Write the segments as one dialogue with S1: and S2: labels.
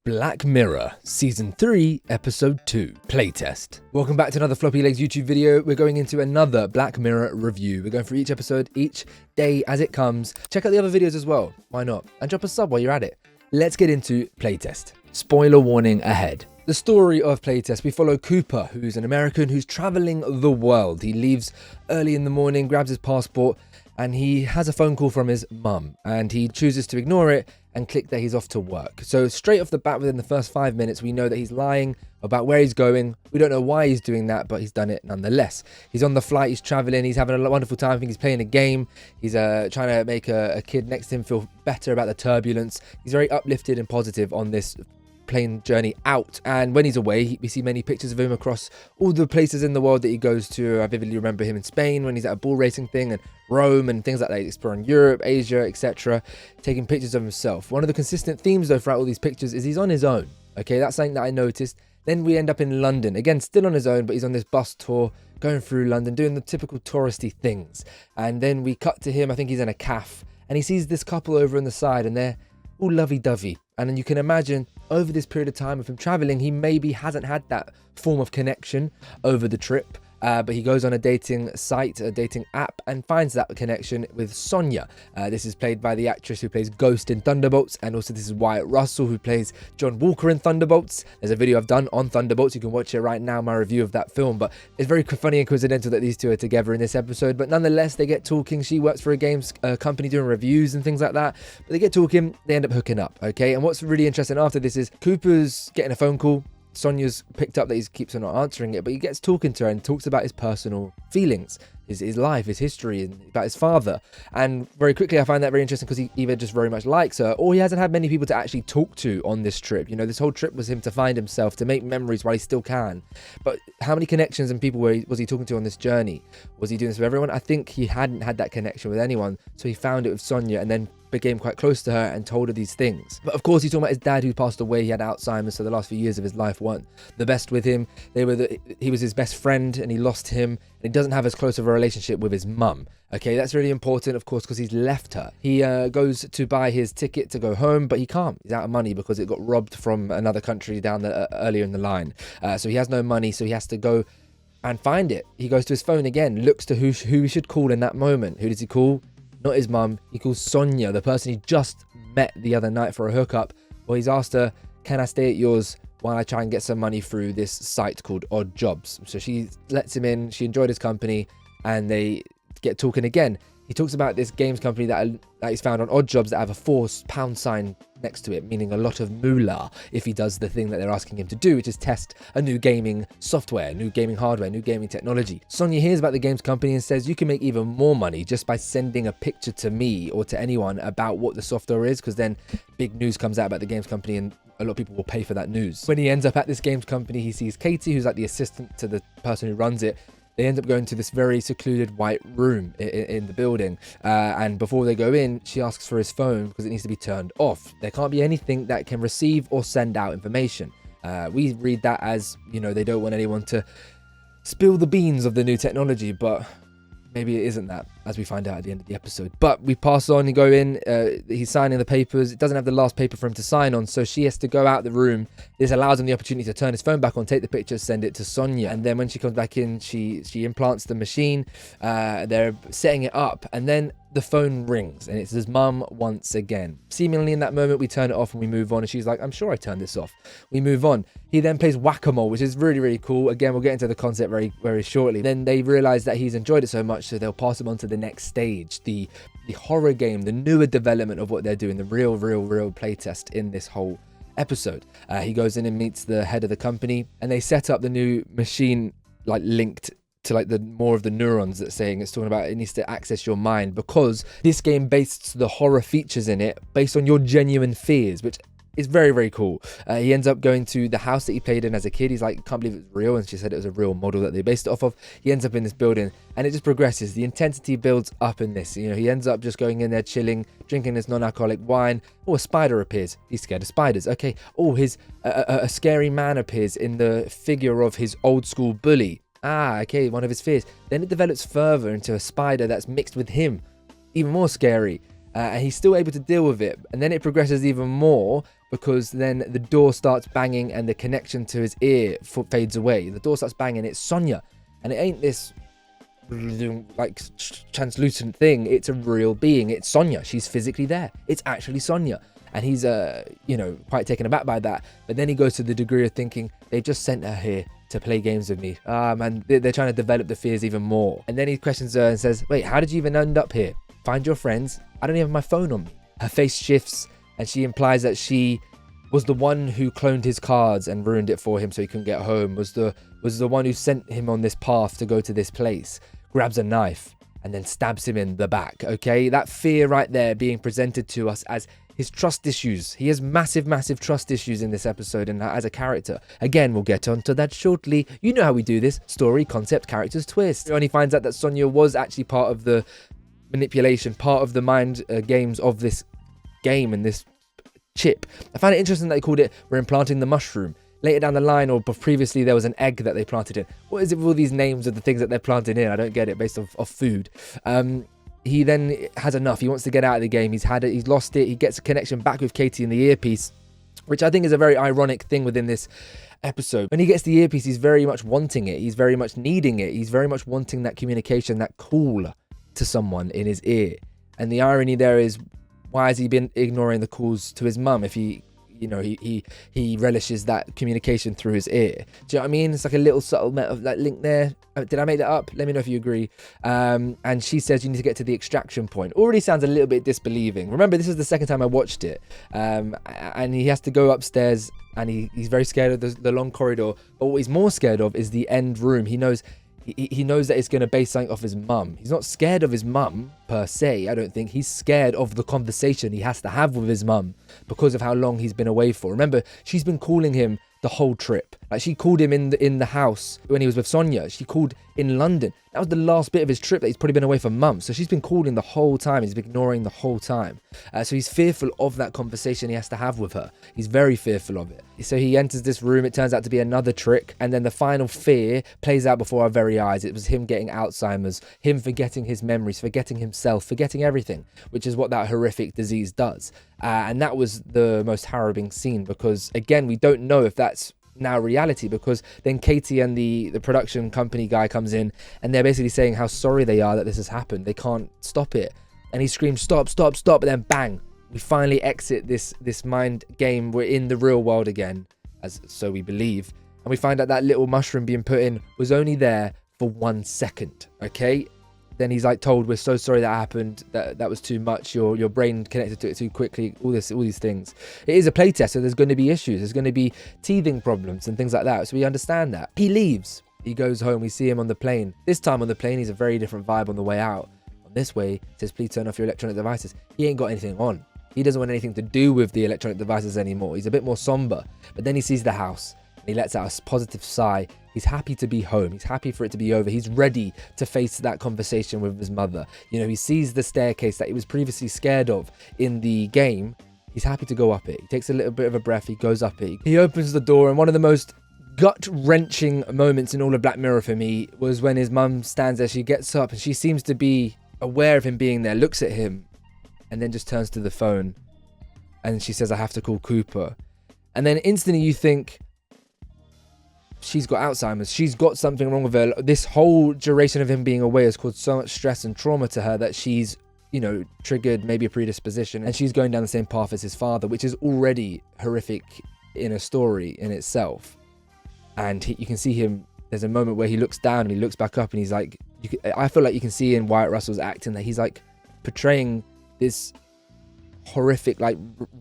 S1: Black Mirror, Season 3, Episode 2, Playtest. Welcome back to another Floppylegss YouTube video. We're going into another Black Mirror review. We're going through each episode, each day as it comes. Check out the other videos as well, why not? And drop a sub while you're at it. Let's get into Playtest. Spoiler warning ahead. The story of Playtest, we follow Cooper, who's an American who's traveling the world. He leaves early in the morning, grabs his passport, and he has a phone call from his mum, and he chooses to ignore it and click that he's off to work. So straight off the bat, within the first 5 minutes, we know that he's lying about where he's going. We don't know why he's doing that, but he's done it nonetheless. He's on the flight, he's traveling, he's having a wonderful time. I think he's playing a game. He's trying to make a kid next to him feel better about the turbulence. He's very uplifted and positive on this plane journey out, and when he's away we see many pictures of him across all the places in the world that he goes to. I vividly remember him in Spain when he's at a bull racing thing, and Rome and things like that, exploring Europe, Asia, etc., taking pictures of himself. One of the consistent themes though throughout all these pictures is he's on his own. Okay, that's something that I noticed. Then we end up in London again, still on his own, but he's on this bus tour going through London doing the typical touristy things. And then we cut to him, I think he's in a cafe, and he sees this couple over on the side, and they're all lovey-dovey. And then you can imagine over this period of time of him traveling, he maybe hasn't had that form of connection over the trip. But he goes on a dating site, a dating app, and finds that connection with Sonia. This is played by the actress who plays Ghost in Thunderbolts, and also this is Wyatt Russell, who plays John Walker in Thunderbolts. There's a video I've done on Thunderbolts. You can watch it right now, my review of that film. But it's very funny and coincidental that these two are together in this episode. But nonetheless, they get talking. She works for a games company doing reviews and things like that. But they get talking, they end up hooking up, okay? And what's really interesting after this is Cooper's getting a phone call. Sonia's picked up that he keeps on not answering it, but he gets talking to her and talks about his personal feelings, his life, his history, and about his father. And very quickly I find that very interesting because he either just very much likes her, or he hasn't had many people to actually talk to on this trip. You know, this whole trip was him to find himself, to make memories while he still can. But how many connections and people was he talking to on this journey? Was he doing this with everyone? I think he hadn't had that connection with anyone, so he found it with Sonia and then became quite close to her and told her these things. But of course he's talking about his dad who passed away. He had Alzheimer's, so the last few years of his life weren't the best with him. He was his best friend and he lost him, and he doesn't have as close of a relationship with his mum. Okay, that's really important, of course, because he's left her. He goes to buy his ticket to go home, but he can't. He's out of money because it got robbed from another country down earlier in the line. So he has no money, so he has to go and find it. He goes to his phone again, looks to who he should call in that moment. Who does he call? Not his mum. He calls Sonia, the person he just met the other night for a hookup. Well, he's asked her, can I stay at yours while I try and get some money through this site called Odd Jobs? So she lets him in. She enjoyed his company, and they get talking again. He talks about this games company that he's found on Odd Jobs that have a £4 sign next to it, meaning a lot of moolah if he does the thing that they're asking him to do, which is test a new gaming software, new gaming hardware, new gaming technology. Sonia hears about the games company and says, you can make even more money just by sending a picture to me or to anyone about what the software is, because then big news comes out about the games company and a lot of people will pay for that news. When he ends up at this games company, he sees Katie, who's like the assistant to the person who runs it. They end up going to this very secluded white room in the building. And before they go in, she asks for his phone because it needs to be turned off. There can't be anything that can receive or send out information. We read that as, you know, they don't want anyone to spill the beans of the new technology, but maybe it isn't that, as we find out at the end of the episode. But we pass on and go in. He's signing the papers. It doesn't have the last paper for him to sign on, so she has to go out the room. This allows him the opportunity to turn his phone back on, take the picture, send it to Sonia. And then when she comes back in, she implants the machine. They're setting it up, and then the phone rings, and it's his mum once again. Seemingly in that moment, we turn it off and we move on, and she's like, I'm sure I turned this off. We move on. He then plays whack-a-mole, which is really, really cool. Again, we'll get into the concept very, very shortly. Then they realize that he's enjoyed it so much, so they'll pass him on to the next stage, the horror game, the newer development of what they're doing, the real playtest in this whole episode. He goes in and meets the head of the company, and they set up the new machine like linked to like the more of the neurons that's saying it's talking about it needs to access your mind, because this game bases the horror features in it based on your genuine fears, which is very, very cool. He ends up going to the house that he played in as a kid. He's like, can't believe it's real, and she said it was a real model that they based it off of. He ends up in this building, and it just progresses. The intensity builds up in this. You know, he ends up just going in there, chilling, drinking this non-alcoholic wine. Oh, a spider appears. He's scared of spiders. Okay. Oh, a scary man appears in the figure of his old school bully. Ah, okay, one of his fears. Then it develops further into a spider that's mixed with him. Even more scary. And he's still able to deal with it. And then it progresses even more because then the door starts banging and the connection to his ear fades away. The door starts banging. It's Sonya, and it ain't this like translucent thing. It's a real being. It's Sonya. She's physically there. It's actually Sonya. And he's quite taken aback by that. But then he goes to the degree of thinking, they've just sent her here to play games with me. Man, they're trying to develop the fears even more. And then he questions her and says, wait, how did you even end up here? Find your friends. I don't even have my phone on me. Her face shifts and she implies that she was the one who cloned his cards and ruined it for him so he couldn't get home, was the one who sent him on this path to go to this place, grabs a knife and then stabs him in the back. Okay, that fear right there being presented to us as his trust issues. He has massive trust issues in this episode and as a character. Again, we'll get onto that shortly. You know how we do this. Story, concept, characters, twist. And he finds out that Sonya was actually part of the manipulation, part of the mind games of this game and this chip. I find it interesting that they called it we're implanting the mushroom. Later down the line, or previously, there was an egg that they planted in. What is it with all these names of the things that they're planting in? I don't get it, based off food. He then has enough. He wants to get out of the game. He's had it. He's lost it. He gets a connection back with Katie in the earpiece, which I think is a very ironic thing within this episode. When he gets the earpiece, he's very much wanting it. He's very much needing it. He's very much wanting that communication, that call to someone in his ear. And the irony there is, why has he been ignoring the calls to his mum if he relishes that communication through his ear? Do you know what I mean? It's like a little subtle link there. Did I make that up? Let me know if you agree. And she says you need to get to the extraction point. Already sounds a little bit disbelieving. Remember, this is the second time I watched it. And he has to go upstairs and he's very scared of the long corridor. But what he's more scared of is the end room. He knows that it's going to base something off his mum. He's not scared of his mum per se, I don't think. He's scared of the conversation he has to have with his mum because of how long he's been away for. Remember, she's been calling him the whole trip. Like, she called him in the house when he was with Sonya. She called in London. That was the last bit of his trip that he's probably been away for months. So she's been calling the whole time. He's been ignoring the whole time. So he's fearful of that conversation he has to have with her. He's very fearful of it. So he enters this room. It turns out to be another trick. And then the final fear plays out before our very eyes. It was him getting Alzheimer's, him forgetting his memories, forgetting himself, forgetting everything, which is what that horrific disease does. And that was the most harrowing scene because, again, we don't know if that's now reality, because then Katie and the production company guy comes in and they're basically saying how sorry they are that this has happened. They can't stop it. And he screams, stop, but then bang, we finally exit this mind game. We're in the real world again, as so we believe. And we find out that little mushroom being put in was only there for 1 second. Okay, then he's like told, we're so sorry that happened, that was too much, your brain connected to it too quickly, all these things. It is a playtest, so there's going to be issues, there's going to be teething problems and things like that, so we understand that. He leaves, he goes home, we see him on the plane. This time on the plane, he's a very different vibe on the way out. On this way, it says, please turn off your electronic devices. He ain't got anything on. He doesn't want anything to do with the electronic devices anymore. He's a bit more somber, but then he sees the house and he lets out a positive sigh. He's happy to be home. He's happy for it to be over. He's ready to face that conversation with his mother. You know, he sees the staircase that he was previously scared of in the game. He's happy to go up it. He takes a little bit of a breath. He goes up it. He opens the door, and one of the most gut-wrenching moments in all of Black Mirror for me was when his mum stands there. She gets up and she seems to be aware of him being there, looks at him, and then just turns to the phone. And she says, I have to call Cooper. And then instantly you think, she's got Alzheimer's. She's got something wrong with her. This whole duration of him being away has caused so much stress and trauma to her that she's, triggered maybe a predisposition, and she's going down the same path as his father, which is already horrific in a story in itself. And you can see him, there's a moment where he looks down and he looks back up and he's like, I feel like you can see in Wyatt Russell's acting that he's like portraying this horrific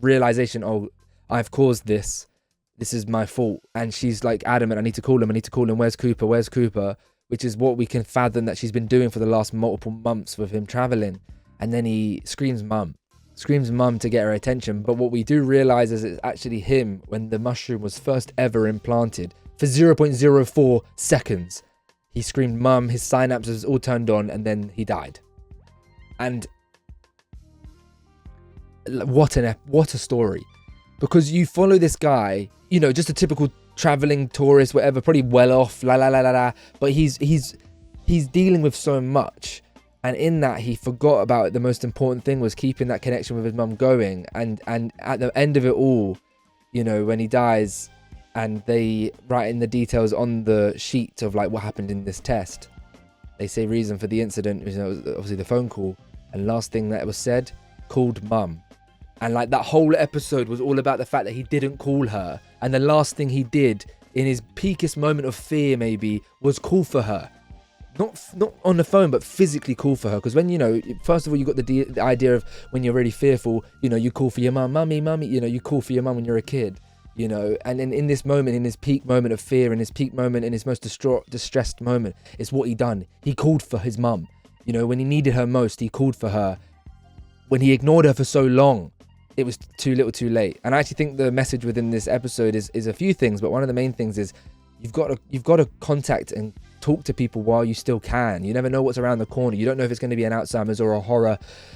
S1: realization, oh, I've caused this. This is my fault. And she's like adamant, I need to call him. Where's Cooper? Which is what we can fathom that she's been doing for the last multiple months with him traveling. And then he screams mum to get her attention. But what we do realize is it's actually him when the mushroom was first ever implanted. For 0.04 seconds, he screamed mum, his synapses all turned on, and then he died. And what a story. Because you follow this guy, just a typical traveling tourist, whatever, probably well off, but he's dealing with so much, and in that he forgot about the most important thing was keeping that connection with his mum going, and at the end of it all, you know, when he dies and they write in the details on the sheet of like what happened in this test, they say reason for the incident, you know, obviously the phone call, and last thing that was said, called mum. And like that whole episode was all about the fact that he didn't call her, and the last thing he did in his peakest moment of fear maybe was call for her. Not on the phone, but physically call for her. Because when, you know, first of all, you got the idea of when you're really fearful, you know, you call for your mum, mummy, you know, you call for your mum when you're a kid, you know. And then in this moment, in his peak moment of fear, in his peak moment, in his most distressed moment, it's what he done. He called for his mum. You know, when he needed her most, he called for her. When he ignored her for so long, it was too little too late. And I actually think the message within this episode is a few things, but one of the main things is you've got to contact and talk to people while you still can. You never know what's around the corner. You don't know if it's going to be an Alzheimer's or a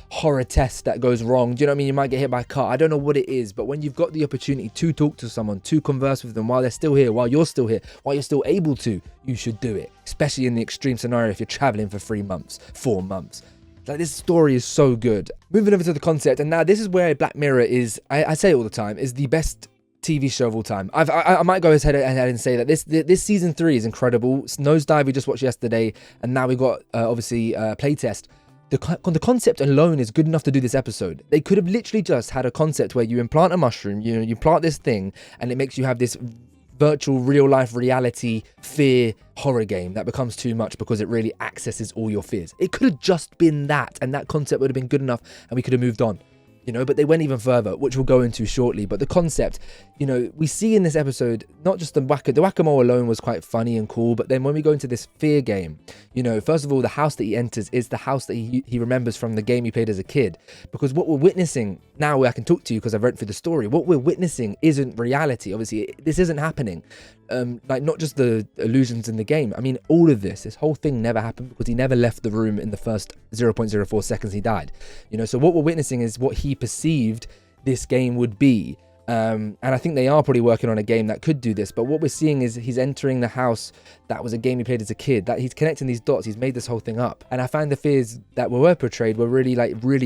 S1: horror test that goes wrong. Do you know what I mean? You might get hit by a car. I don't know what it is, but when you've got the opportunity to talk to someone, to converse with them while they're still here, while you're still here, while you're still able to, you should do it. Especially in the extreme scenario if you're traveling for 3 months, 4 months. Like, this story is so good. Moving over to the concept, and now this is where Black Mirror is, I say it all the time, is the best TV show of all time. I might go ahead and say that this season 3 is incredible. Nosedive we just watched yesterday, and now we got obviously Playtest. The concept alone is good enough to do this episode. They could have literally just had a concept where you implant a mushroom, you know, you plant this thing, and it makes you have this virtual real life reality fear horror game that becomes too much because it really accesses all your fears. It could have just been that, and that concept would have been good enough, and we could have moved on. You know, but they went even further, which we'll go into shortly. But the concept, you know, we see in this episode, not just the whack-a-mole alone was quite funny and cool, but then when we go into this fear game, you know, first of all, the house that he enters is the house that he remembers from the game he played as a kid. Because what we're witnessing, now I can talk to you because I've read through the story, what we're witnessing isn't reality. Obviously, this isn't happening. Like, not just the illusions in the game. I mean, all of this whole thing never happened because he never left the room in the first 0.04 seconds he died. You know, so what we're witnessing is what he perceived this game would be. And I think they are probably working on a game that could do this. But what we're seeing is he's entering the house that was a game he played as a kid. That he's connecting these dots. He's made this whole thing up. And I find the fears that were portrayed were really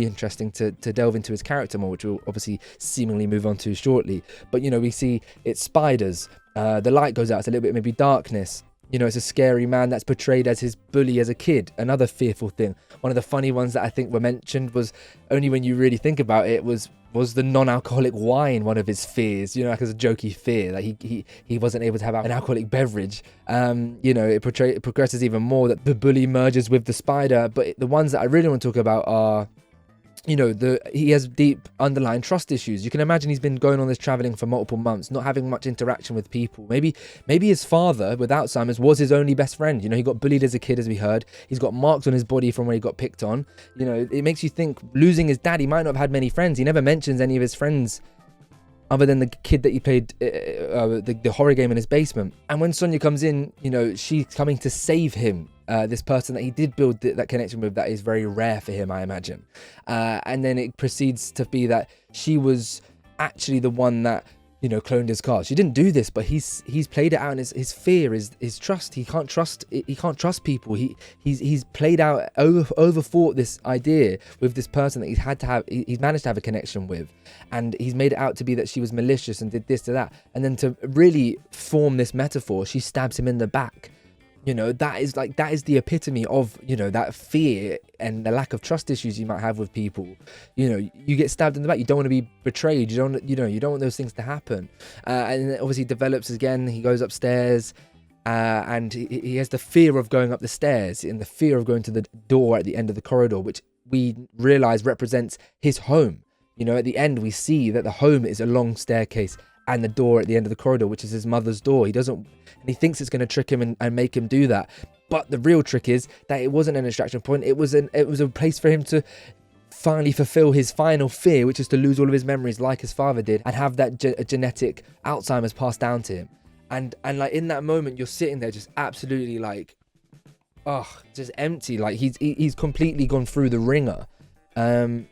S1: interesting to delve into his character more, which we'll obviously seemingly move on to shortly. But, you know, we see it's spiders. The light goes out. It's a little bit maybe darkness. You know, it's a scary man that's portrayed as his bully as a kid. Another fearful thing. One of the funny ones that I think were mentioned was, only when you really think about it, was the non-alcoholic wine one of his fears, you know, like as a jokey fear, like he wasn't able to have an alcoholic beverage. You know, it progresses even more that the bully merges with the spider. But the ones that I really want to talk about are, you know, he has deep underlying trust issues. You can imagine he's been going on this traveling for multiple months, not having much interaction with people. Maybe his father with Alzheimer's was his only best friend. You know, he got bullied as a kid, as we heard. He's got marks on his body from where he got picked on. You know, it makes you think, losing his dad, he might not have had many friends. He never mentions any of his friends other than the kid that he played the horror game in his basement. And when Sonia comes in, you know, she's coming to save him. This person that he did build that connection with, that is very rare for him, I imagine. And then it proceeds to be that she was actually the one that, you know, cloned his car. She didn't do this, but he's played it out, and his fear is his trust. He can't trust people. He's played out, overthought this idea with this person that he's managed to have a connection with, and he's made it out to be that she was malicious and did this to that, and then to really form this metaphor, she stabs him in the back. You know, that is the epitome of, you know, that fear and the lack of trust issues you might have with people. You know, you get stabbed in the back. You don't want to be betrayed. You don't want those things to happen. And it obviously develops again. He goes upstairs, and he has the fear of going up the stairs and the fear of going to the door at the end of the corridor, which we realize represents his home. You know, at the end we see that the home is a long staircase, and the door at the end of the corridor, which is his mother's door. He thinks it's going to trick him and make him do that. But the real trick is that it wasn't an extraction point. It was a place for him to finally fulfill his final fear, which is to lose all of his memories like his father did, and have that genetic Alzheimer's passed down to him. And like, in that moment, you're sitting there just absolutely like, just empty. Like, he's completely gone through the ringer. And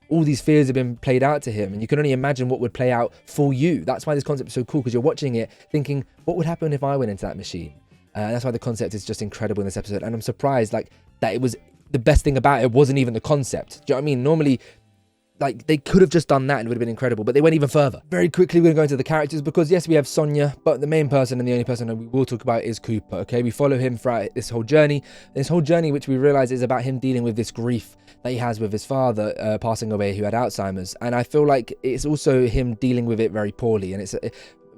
S1: all these fears have been played out to him, and you can only imagine what would play out for you. That's why this concept is so cool, because you're watching it thinking, what would happen if I went into that machine? That's why the concept is just incredible in this episode, and I'm surprised like that it was the best thing about it wasn't even the concept. Do you know what I mean? Normally Like, they could have just done that and it would have been incredible, but they went even further. Very quickly, we're going to go into the characters because, yes, we have Sonya, but the main person and the only person that we will talk about is Cooper, okay? We follow him throughout this whole journey, which we realize is about him dealing with this grief that he has with his father passing away, who had Alzheimer's. And I feel like it's also him dealing with it very poorly. And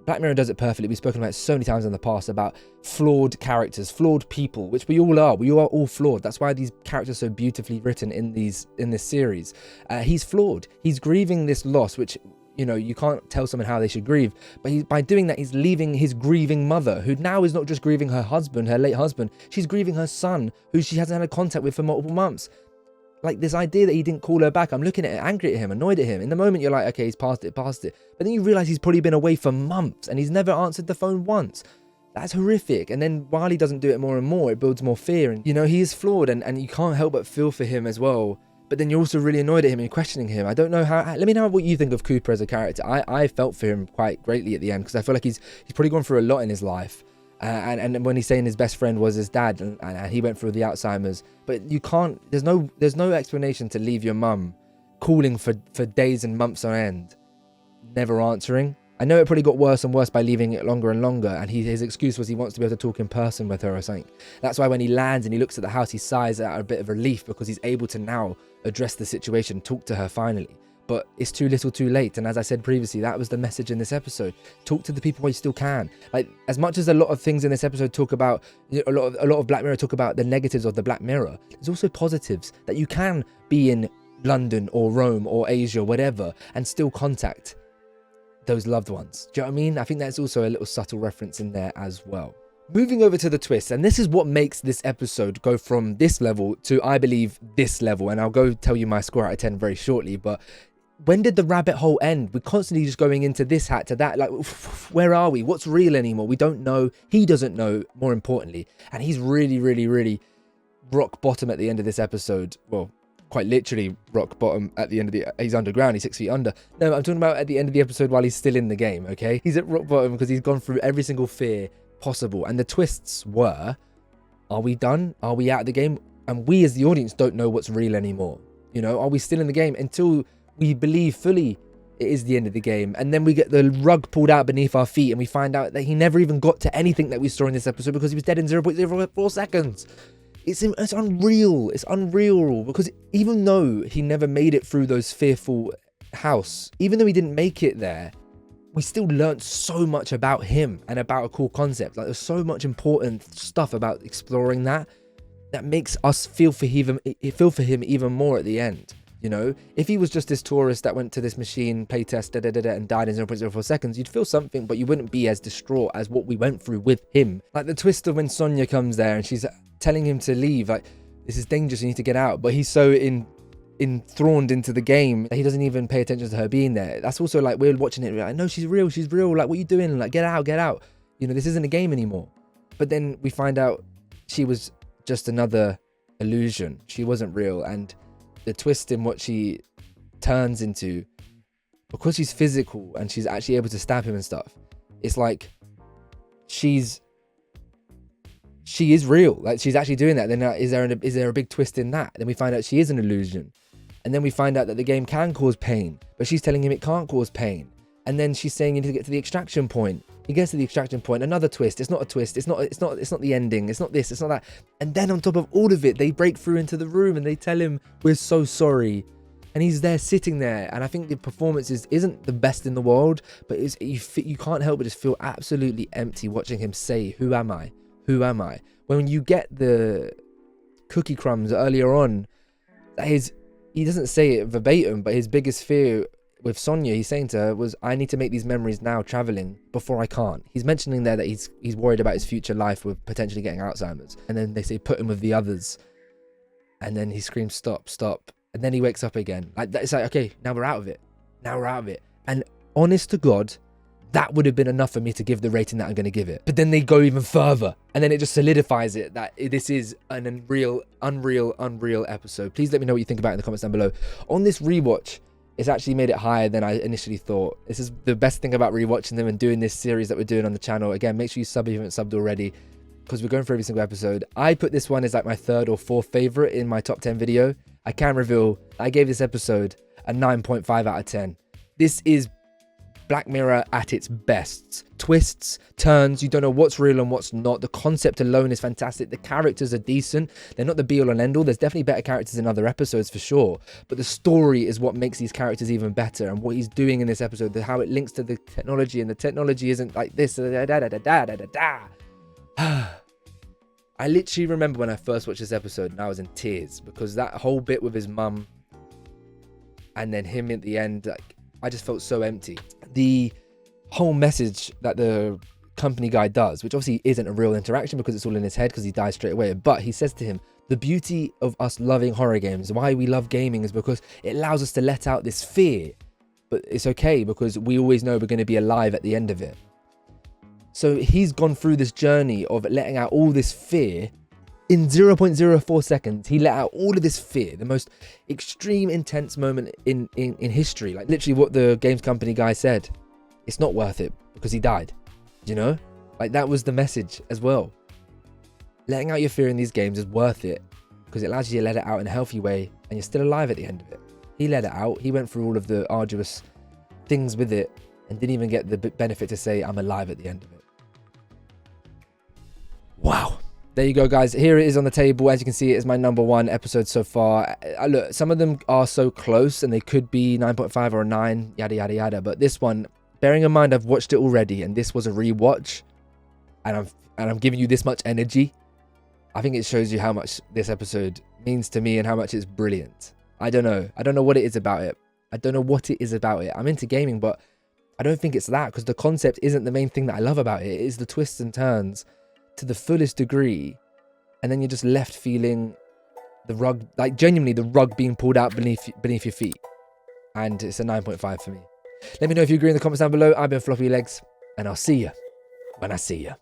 S1: Black Mirror does it perfectly. We've spoken about it so many times in the past about flawed characters, flawed people, which we all are. We are all flawed. That's why these characters are so beautifully written in this series. He's flawed. He's grieving this loss, which, you know, you can't tell someone how they should grieve. But by doing that, he's leaving his grieving mother, who now is not just grieving her husband, her late husband. She's grieving her son, who she hasn't had a contact with for multiple months. Like, this idea that he didn't call her back, I'm looking at it, angry at him, annoyed at him. In the moment, you're like, okay, he's past it. But then you realize he's probably been away for months and he's never answered the phone once. That's horrific. And then while he doesn't do it more and more, it builds more fear. And, you know, he is flawed and you can't help but feel for him as well. But then you're also really annoyed at him and questioning him. I don't know how. Let me know what you think of Cooper as a character. I felt for him quite greatly at the end because I feel like he's probably gone through a lot in his life. And when he's saying his best friend was his dad and he went through the Alzheimer's, but you can't, there's no explanation to leave your mum calling for days and months on end, never answering. I know it probably got worse and worse by leaving it longer and longer, and his excuse was he wants to be able to talk in person with her or something. That's why when he lands and he looks at the house, he sighs out a bit of relief because he's able to now address the situation, talk to her finally. But it's too little too late. And as I said previously, that was the message in this episode. Talk to the people while you still can. Like, as much as a lot of things in this episode talk about, a lot of Black Mirror talk about the negatives of the Black Mirror, there's also positives that you can be in London or Rome or Asia, whatever, and still contact those loved ones. Do you know what I mean? I think that's also a little subtle reference in there as well. Moving over to the twist, and this is what makes this episode go from this level to, I believe, this level. And I'll go tell you my score out of 10 very shortly, but when did the rabbit hole end? We're constantly just going into this hat to that. Like, where are we? What's real anymore? We don't know. He doesn't know, more importantly. And he's really, really, really rock bottom at the end of this episode. Well, quite literally rock bottom at the end of he's underground. He's 6 feet under. No, I'm talking about at the end of the episode while he's still in the game, okay? He's at rock bottom because he's gone through every single fear possible. And the twists were, are we done? Are we out of the game? And we as the audience don't know what's real anymore. You know, are we still in the game until we believe fully it is the end of the game? And then we get the rug pulled out beneath our feet and we find out that he never even got to anything that we saw in this episode because he was dead in 0.04 seconds. It's unreal. It's unreal because even though he never made it through those fearful house, even though he didn't make it there, we still learned so much about him and about a cool concept. Like, there's so much important stuff about exploring that makes us feel for him even more at the end. You know, if he was just this tourist that went to this machine, playtest, and died in 0.04 seconds, you'd feel something, but you wouldn't be as distraught as what we went through with him. Like the twist of when Sonya comes there and she's telling him to leave, like, this is dangerous, you need to get out. But he's so enthralled into the game that he doesn't even pay attention to her being there. That's also like, we're watching it, we're like, no, she's real. Like, what are you doing? Like, get out. You know, this isn't a game anymore. But then we find out she was just another illusion. She wasn't real. And the twist in what she turns into, because she's physical and she's actually able to stab him and stuff, it's like she is real. Like, she's actually doing that. Then is there a big twist in that? Then we find out she is an illusion, and then we find out that the game can cause pain, but she's telling him it can't cause pain. And then she's saying you need to get to the extraction point. He gets to the extraction point, another twist. It's not a twist. It's not the ending. It's not this. It's not that. And then on top of all of it, they break through into the room and they tell him, we're so sorry. And he's there sitting there. And I think the performance isn't the best in the world, but you can't help but just feel absolutely empty watching him say, who am I? Who am I? When you get the cookie crumbs earlier on, he doesn't say it verbatim, but his biggest fear with Sonya, he's saying to her, was, I need to make these memories now traveling before I can't. He's mentioning there that he's worried about his future life with potentially getting Alzheimer's. And then they say, put him with the others. And then he screams, stop. And then he wakes up again. It's like, okay, now we're out of it. And honest to God, that would have been enough for me to give the rating that I'm going to give it. But then they go even further. And then it just solidifies it that this is an unreal episode. Please let me know what you think about it in the comments down below. On this rewatch, it's actually made it higher than I initially thought. This is the best thing about rewatching them and doing this series that we're doing on the channel. Again, make sure you sub if you haven't subbed already, because we're going for every single episode. I put this one as like my 3rd or 4th favorite in my top 10 video. I can reveal I gave this episode a 9.5 out of 10. This is Black Mirror at its best. Twists, turns, you don't know what's real and what's not. The concept alone is fantastic. The characters are decent. They're not the be-all and end-all. There's definitely better characters in other episodes for sure. But the story is what makes these characters even better. And what he's doing in this episode, how it links to the technology, and the technology isn't like this. I literally remember when I first watched this episode and I was in tears, because that whole bit with his mum and then him at the end, like, I just felt so empty. The whole message that the company guy does, which obviously isn't a real interaction because it's all in his head because he dies straight away, but he says to him, the beauty of us loving horror games, why we love gaming, is because it allows us to let out this fear. But it's okay because we always know we're going to be alive at the end of it. So he's gone through this journey of letting out all this fear. In 0.04 seconds, he let out all of this fear, the most extreme, intense moment in history. Like literally what the games company guy said. It's not worth it because he died, you know? Like that was the message as well. Letting out your fear in these games is worth it because it allows you to let it out in a healthy way and you're still alive at the end of it. He let it out. He went through all of the arduous things with it and didn't even get the benefit to say, I'm alive at the end of it. Wow. There you go, guys. Here it is on the table. As you can see, it is my #1 episode so far. Look, some of them are so close and they could be 9.5 or a 9, yada, yada, yada. But this one, bearing in mind I've watched it already and this was a rewatch and I'm giving you this much energy, I think it shows you how much this episode means to me and how much it's brilliant. I don't know. I don't know what it is about it. I'm into gaming, but I don't think it's that, because the concept isn't the main thing that I love about it. It is the twists and turns to the fullest degree, and then you're just left feeling the rug, like genuinely the rug being pulled out beneath your feet. And it's a 9.5 for me. Let me know if you agree in the comments down below. I've been Floppyleggs, and I'll see you when I see you.